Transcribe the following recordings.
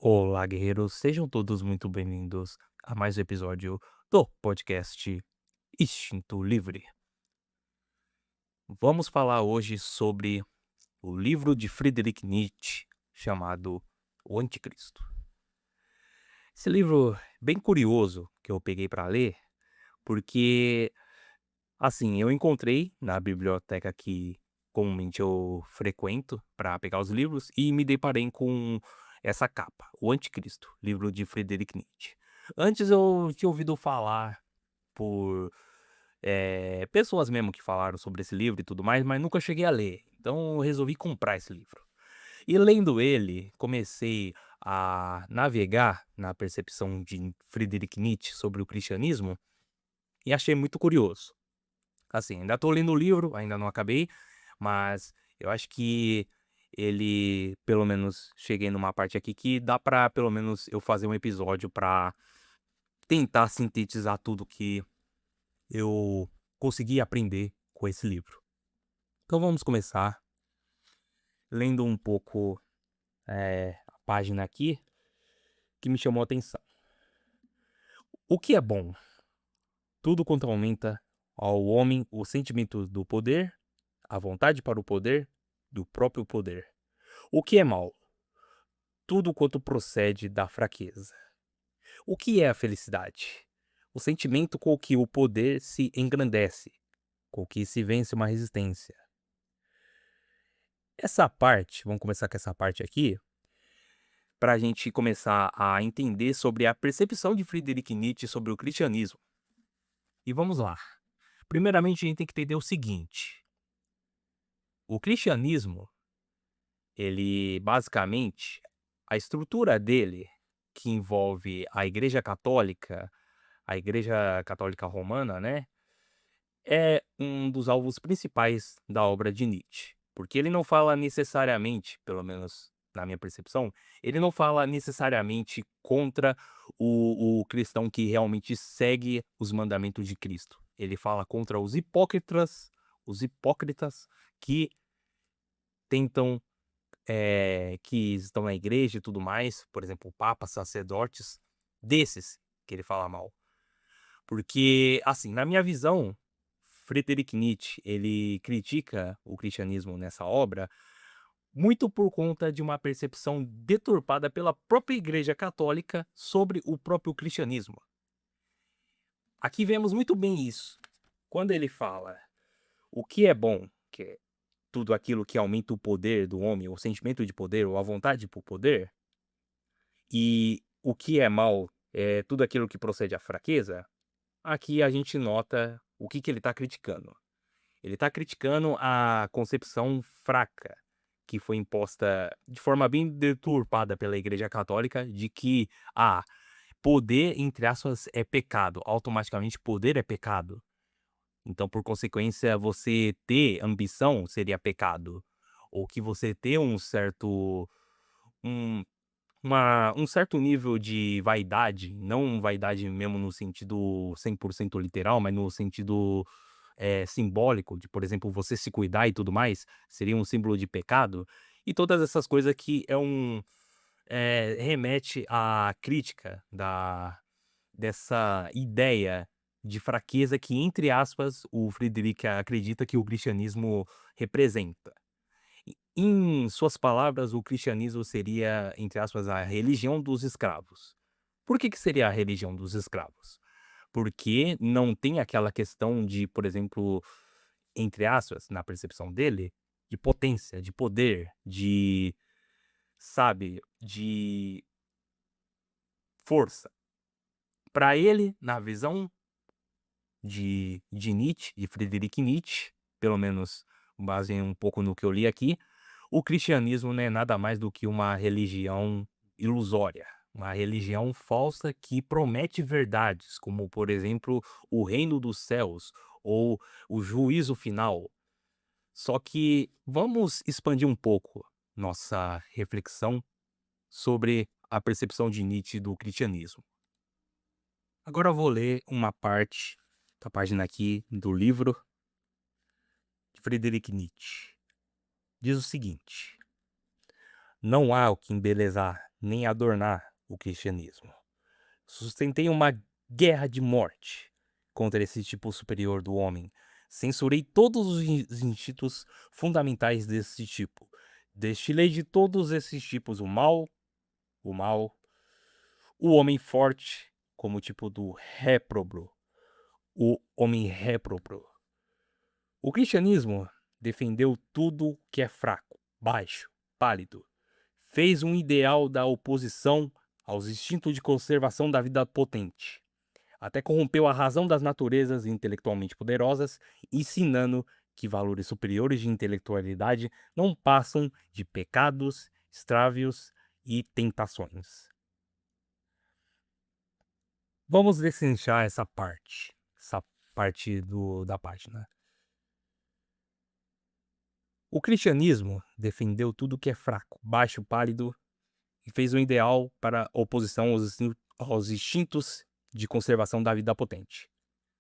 Olá, guerreiros, sejam todos muito bem-vindos a mais um episódio do podcast Instinto Livre. Vamos falar hoje sobre o livro de Friedrich Nietzsche chamado O Anticristo. Esse livro bem curioso que eu peguei para ler, porque assim, eu encontrei na biblioteca que comumente eu frequento para pegar os livros e me deparei com essa capa, O Anticristo, livro de Friedrich Nietzsche. Antes eu tinha ouvido falar por, pessoas mesmo que falaram sobre esse livro e tudo mais, mas nunca cheguei a ler, então eu resolvi comprar esse livro. E lendo ele, comecei a navegar na percepção de Friedrich Nietzsche sobre o cristianismo e achei muito curioso. Assim, ainda tô lendo o livro, ainda não acabei, mas eu acho que ele, pelo menos cheguei numa parte aqui que dá pra, pelo menos, eu fazer um episódio pra tentar sintetizar tudo que eu consegui aprender com esse livro. Então vamos começar lendo um pouco, a página aqui que me chamou a atenção. O que é bom? Tudo quanto aumenta ao homem o sentimento do poder, a vontade para o poder, do próprio poder. O que é mal? Tudo quanto procede da fraqueza. O que é a felicidade? O sentimento com que o poder se engrandece, com que se vence uma resistência. Essa parte, vamos começar com essa parte aqui, para a gente começar a entender sobre a percepção de Friedrich Nietzsche sobre o cristianismo. E vamos lá. Primeiramente, a gente tem que entender o seguinte: o cristianismo, ele basicamente, a estrutura dele, que envolve a Igreja Católica Romana, né, é um dos alvos principais da obra de Nietzsche, porque ele não fala necessariamente, pelo menos na minha percepção, ele não fala necessariamente contra o cristão que realmente segue os mandamentos de Cristo. Ele fala contra os hipócritas que tentam, que estão na igreja e tudo mais, por exemplo, papas, sacerdotes, desses que ele fala mal. Porque, assim, na minha visão, Friedrich Nietzsche, ele critica o cristianismo nessa obra, muito por conta de uma percepção deturpada pela própria Igreja Católica sobre o próprio cristianismo. Aqui vemos muito bem isso. Quando ele fala o que é bom, que é tudo aquilo que aumenta o poder do homem, o sentimento de poder ou a vontade por poder, e o que é mal, é tudo aquilo que procede à fraqueza, aqui a gente nota o que ele está criticando. Ele está criticando a concepção fraca que foi imposta de forma bem deturpada pela Igreja Católica de que, poder, entre aspas, é pecado, automaticamente poder é pecado. Então, por consequência, você ter ambição seria pecado, ou que você ter um um certo nível de vaidade, não vaidade mesmo no sentido 100% literal, mas no sentido, simbólico de, por exemplo, você se cuidar e tudo mais, seria um símbolo de pecado, e todas essas coisas que remete à crítica dessa ideia de fraqueza que, entre aspas, o Friedrich acredita que o cristianismo representa. Em suas palavras, o cristianismo seria, entre aspas, a religião dos escravos. Por que seria a religião dos escravos? Porque não tem aquela questão de, por exemplo, entre aspas, na percepção dele, de potência, de poder, de, sabe, de força. Para ele, na visão de Nietzsche, de Friedrich Nietzsche, pelo menos com base em um pouco no que eu li aqui, o cristianismo não é nada mais do que uma religião ilusória, uma religião falsa que promete verdades, como, por exemplo, o reino dos céus ou o juízo final. Só que vamos expandir um pouco nossa reflexão sobre a percepção de Nietzsche do cristianismo. Agora eu vou ler uma parte da página aqui do livro de Friedrich Nietzsche. Diz o seguinte: não há o que embelezar nem adornar o cristianismo. Sustentei uma guerra de morte contra esse tipo superior do homem. Censurei todos os instintos fundamentais desse tipo. Destilei de todos esses tipos o mal, o homem forte, como o tipo do réprobo, o homem réprobo. O cristianismo defendeu tudo que é fraco, baixo, pálido. Fez um ideal da oposição aos instintos de conservação da vida potente. Até corrompeu a razão das naturezas intelectualmente poderosas, ensinando que valores superiores de intelectualidade não passam de pecados, extrávios e tentações. Vamos destrinchar essa parte da página. O cristianismo defendeu tudo que é fraco, baixo, pálido e fez um ideal para oposição aos instintos de conservação da vida potente.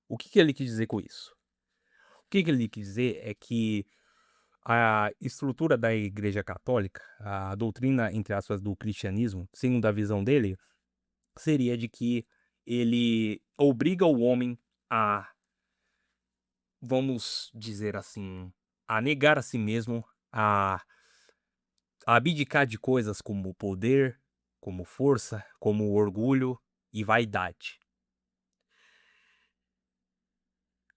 O que ele quis dizer com isso? O que ele quis dizer é que a estrutura da Igreja Católica, a doutrina, entre aspas, do cristianismo, segundo a visão dele, seria de que ele obriga o homem a, vamos dizer assim, a negar a si mesmo, a abdicar de coisas como poder, como força, como orgulho e vaidade.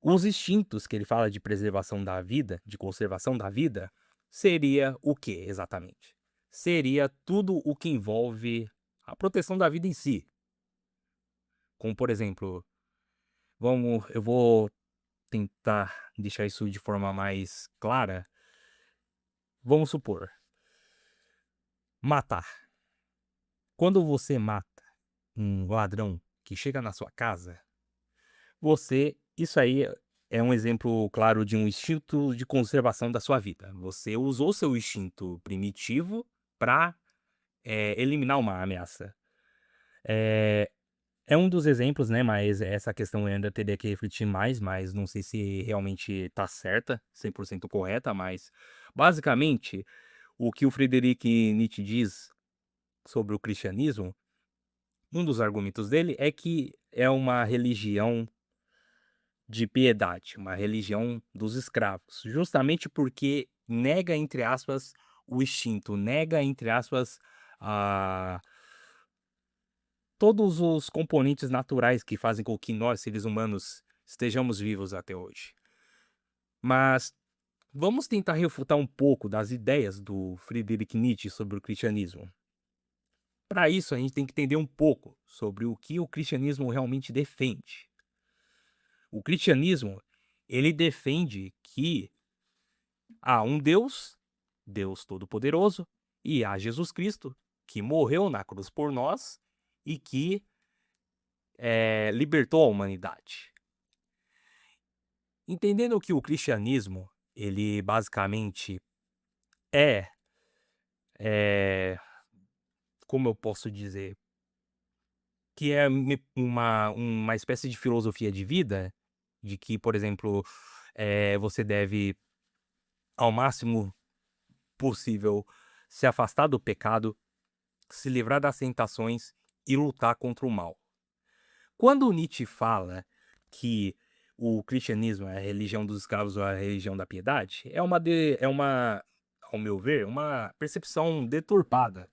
Os instintos que ele fala de preservação da vida, de conservação da vida, seria o que exatamente? Seria tudo o que envolve a proteção da vida em si. Como, por exemplo, eu vou tentar deixar isso de forma mais clara. Vamos supor, matar. Quando você mata um ladrão que chega na sua casa, isso aí é um exemplo claro de um instinto de conservação da sua vida. Você usou seu instinto primitivo para eliminar uma ameaça. É um dos exemplos, né, mas essa questão eu ainda teria que refletir mais, mas não sei se realmente tá certa, 100% correta, mas basicamente o que o Friedrich Nietzsche diz sobre o cristianismo, um dos argumentos dele é que é uma religião de piedade, uma religião dos escravos, justamente porque nega, entre aspas, o instinto, nega, entre aspas, a todos os componentes naturais que fazem com que nós, seres humanos, estejamos vivos até hoje. Mas vamos tentar refutar um pouco das ideias do Friedrich Nietzsche sobre o cristianismo. Para isso, a gente tem que entender um pouco sobre o que o cristianismo realmente defende. O cristianismo, ele defende que há um Deus, Deus Todo-Poderoso, e há Jesus Cristo, que morreu na cruz por nós e que libertou a humanidade. Entendendo que o cristianismo, ele basicamente é, como eu posso dizer, que é uma espécie de filosofia de vida, de que, por exemplo, você deve, ao máximo possível, se afastar do pecado, se livrar das tentações e lutar contra o mal. Quando Nietzsche fala que o cristianismo é a religião dos escravos ou a religião da piedade, ao meu ver, uma percepção deturpada,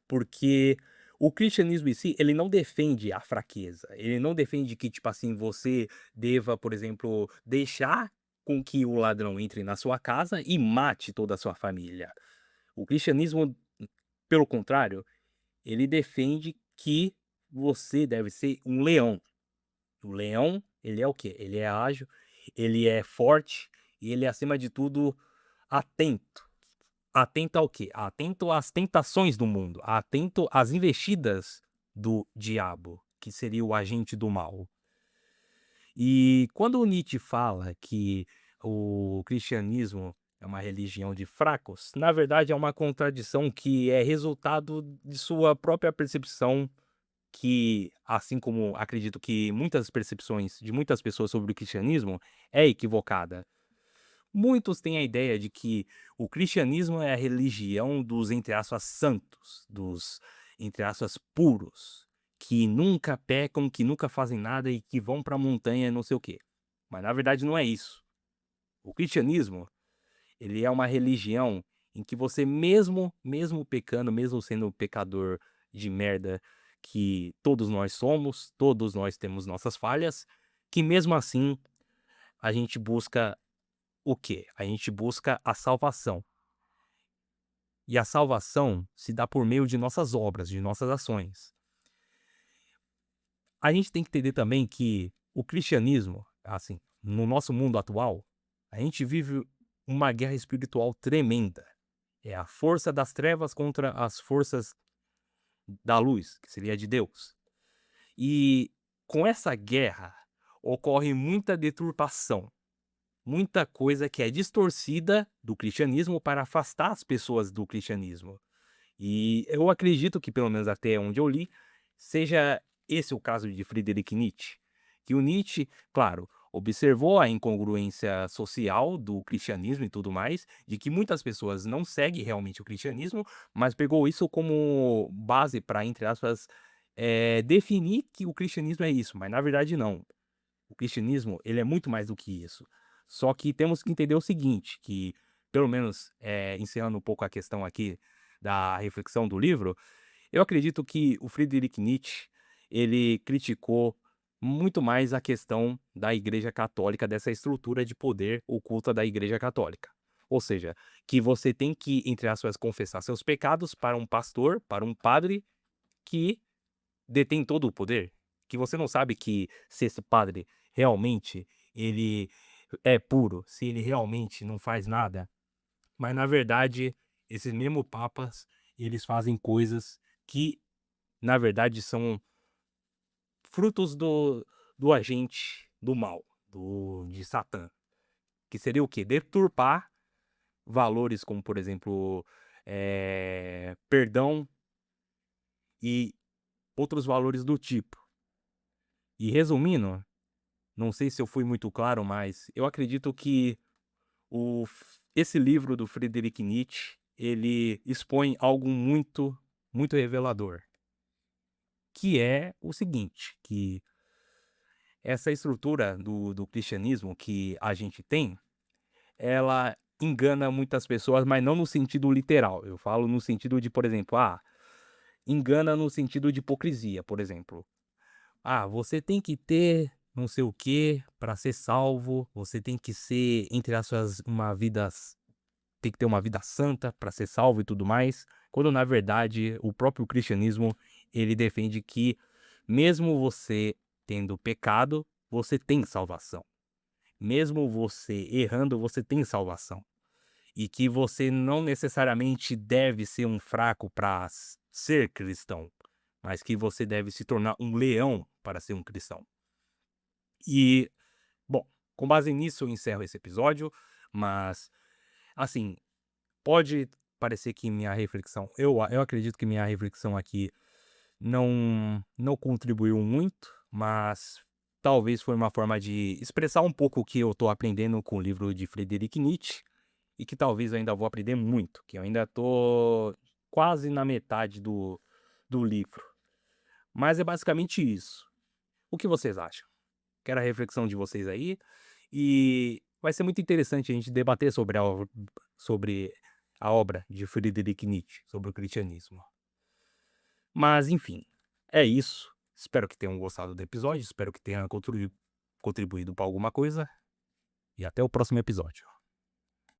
porque o cristianismo em si, ele não defende a fraqueza, ele não defende que, tipo assim, você deva, por exemplo, deixar com que o ladrão entre na sua casa e mate toda a sua família. O cristianismo, pelo contrário, ele defende que você deve ser um leão. O leão, ele é o quê? Ele é ágil, ele é forte e ele é, acima de tudo, atento. Atento ao quê? Atento às tentações do mundo, atento às investidas do diabo, que seria o agente do mal. E quando o Nietzsche fala que o cristianismo é uma religião de fracos, na verdade é uma contradição que é resultado de sua própria percepção que, assim como acredito que muitas percepções de muitas pessoas sobre o cristianismo é equivocada. Muitos têm a ideia de que o cristianismo é a religião dos, entre aspas, santos, dos entre aspas, puros, que nunca pecam, que nunca fazem nada e que vão pra montanha não sei o quê. Mas na verdade não é isso. O cristianismo, ele é uma religião em que você mesmo pecando, mesmo sendo pecador de merda que todos nós somos, todos nós temos nossas falhas, que mesmo assim a gente busca o quê? A gente busca a salvação. E a salvação se dá por meio de nossas obras, de nossas ações. A gente tem que entender também que o cristianismo, assim, no nosso mundo atual, a gente vive uma guerra espiritual tremenda. É a força das trevas contra as forças da luz, que seria de Deus. E com essa guerra ocorre muita deturpação, muita coisa que é distorcida do cristianismo para afastar as pessoas do cristianismo. E eu acredito que, pelo menos até onde eu li, seja esse o caso de Friedrich Nietzsche. Que o Nietzsche, claro, observou a incongruência social do cristianismo e tudo mais, de que muitas pessoas não seguem realmente o cristianismo, mas pegou isso como base para, entre aspas, definir que o cristianismo é isso, mas na verdade não. O cristianismo, ele é muito mais do que isso. Só que temos que entender o seguinte, que pelo menos, encerrando um pouco a questão aqui da reflexão do livro, eu acredito que o Friedrich Nietzsche, ele criticou muito mais a questão da Igreja Católica, dessa estrutura de poder oculta da Igreja Católica. Ou seja, que você tem que, entre aspas, confessar seus pecados para um pastor, para um padre que detém todo o poder, que você não sabe que se esse padre realmente ele é puro, se ele realmente não faz nada, mas na verdade esses mesmo papas, eles fazem coisas que na verdade são frutos do agente do mal, do de Satã, que seria o quê? Deturpar valores como, por exemplo, perdão e outros valores do tipo. E resumindo, não sei se eu fui muito claro, mas eu acredito que esse livro do Friedrich Nietzsche, ele expõe algo muito revelador, que é o seguinte, que essa estrutura do cristianismo que a gente tem, ela engana muitas pessoas, mas não no sentido literal. Eu falo no sentido de, por exemplo, engana no sentido de hipocrisia, por exemplo. Você tem que ter não sei o que para ser salvo, você tem que ser, entre aspas, tem que ter uma vida santa para ser salvo e tudo mais, quando na verdade o próprio cristianismo, ele defende que mesmo você tendo pecado, você tem salvação. Mesmo você errando, você tem salvação. E que você não necessariamente deve ser um fraco para ser cristão, mas que você deve se tornar um leão para ser um cristão. E, bom, com base nisso eu encerro esse episódio, mas, assim, pode parecer que minha reflexão, eu acredito que minha reflexão aqui não contribuiu muito, mas talvez foi uma forma de expressar um pouco o que eu tô aprendendo com o livro de Friedrich Nietzsche, e que talvez eu ainda vou aprender muito, que eu ainda tô quase na metade do livro. Mas é basicamente isso. O que vocês acham? Quero a reflexão de vocês aí, e vai ser muito interessante a gente debater sobre a obra de Friedrich Nietzsche, sobre o cristianismo. Mas enfim, é isso. Espero que tenham gostado do episódio, espero que tenha contribuído para alguma coisa, e até o próximo episódio.